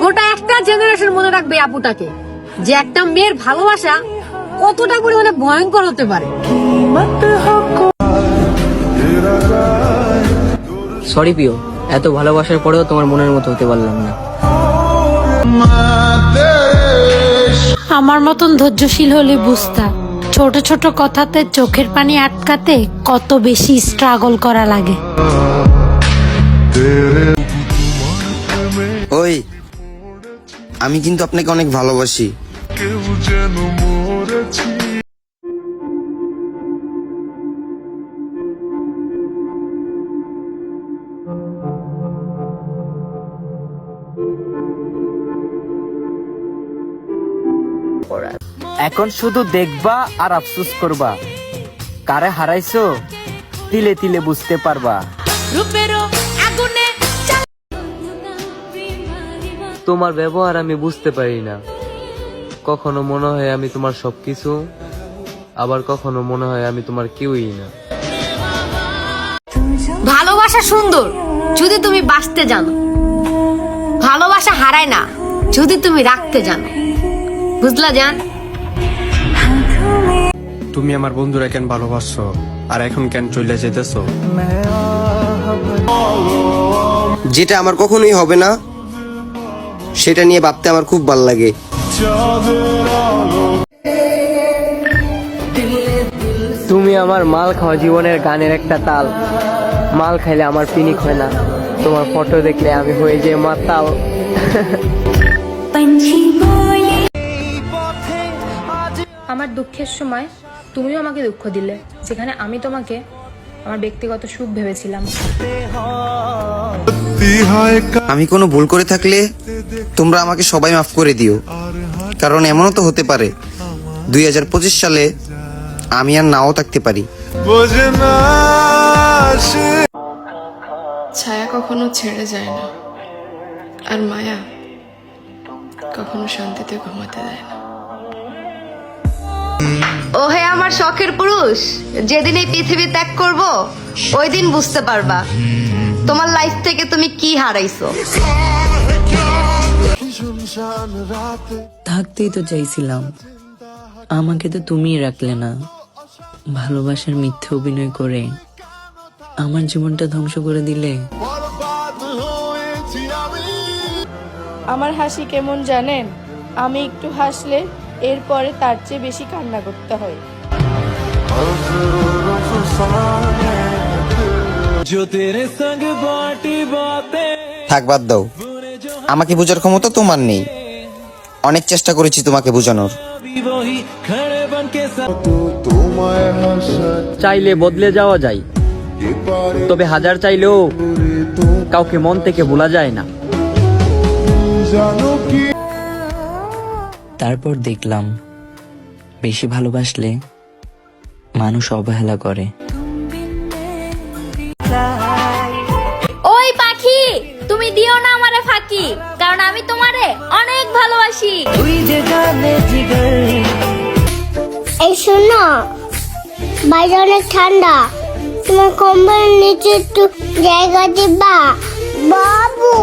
গোটা একটা জেনারেশন মনে রাখবে আপুটাকে, যে একটা মেয়ের ভালোবাসা কতটা পরিমাণে ভয়ঙ্কর হতে পারে। সরি প্রিয়, এত ভালোবাসার পরেও তোমার মনের মতো হতে পারলাম না। আমার মতন ধৈর্যশীল হলে বুঝতা ছোট ছোট কথাতে চোখের পানি আটকাতে কত বেশি স্ট্রাগল করা লাগে। ওই, আমি কিন্তু আপনাকে অনেক ভালোবাসি। এখন শুধু দেখবা আর আফসোস করবা, কারে হারাইছো তিলে তিলে বুঝতে পারবা। তোমার ব্যবহার আমি বুঝতে পারি না, কখনো মনে হয় আমি তোমার সবকিছু, আবার কখনো মনে হয় আমি তোমার কেউই না। ভালোবাসা সুন্দর যদি তুমি বাঁচতে জানো, ভালোবাসা হারায় না যদি তুমি রাখতে জানো। বুঝলা জান? তুমি আমার বন্ধুরা কেন ভালোবাসছো আর এখন কেন চলে যেতেছো? যেটা আমার কখনোই হবে না সেটা নিয়ে ভাবতে আমার খুব ভালো লাগে। তুমি আমার মাল খাওয়া জীবনের গানের একটা তাল, মাল খাইলে আমার পিনিক হয় না, তোমার ফটো দেখলে আমি হয়ে যাই মাতাল। আমার দুঃখের সময় তুমিও আমাকে দুঃখ দিলে, যেখানে আমি তোমাকে আমার ব্যক্তিগত সুখ ভেবেছিলাম। আমি কোনো ভুল করে থাকলে তোমরা আমাকে সবাই মাফ করে দিও, কারণ এমনও তো হতে পারে 2025 সালে আমি আর নাও থাকতে পারি। ছায়া কখনো ছেড়ে যায় না, আর মায়া কখনো শান্তিতে ঘুমাতে দেয় না। ওহে আমার শখের পুরুষ, যেদিন এই পৃথিবী ত্যাগ করব ওই দিন বুঝতে পারবা তোমার লাইফ থেকে তুমি কি হারাইছো। থাকতেই তো চাইছিলাম, আমাকে তো তুমিই রাখলে না। ভালোবাসার মিথ্যে অভিনয় করে আমার জীবনটা ধ্বংস করে দিলে। আমার হাসি কেমন জানেন? আমি একটু হাসলে এরপরে তার চেয়ে বেশি কান্না করতে হয়। থাক, বাদ দাও, আমাকে বোঝার ক্ষমতা তোমার নেই। অনেক চেষ্টা করেছি তোমাকে বোঝানোর। চাইলে বদলে যাওয়া যায়, তবে হাজার চাইলেও কাউকে মন থেকে ভোলা যায় না। তারপর দেখলাম বেশি ভালোবাসলে মানুষ অবহেলা করে। ওই পাখি, তুমি দিও না আমারে ফাঁকি, কারণ আমি তোমারে অনেক ভালোবাসি। এই শোনো, বাইরে অনেক ঠান্ডা, তোমার কম্বলের নিচে একটু জায়গা দিবা বাবু।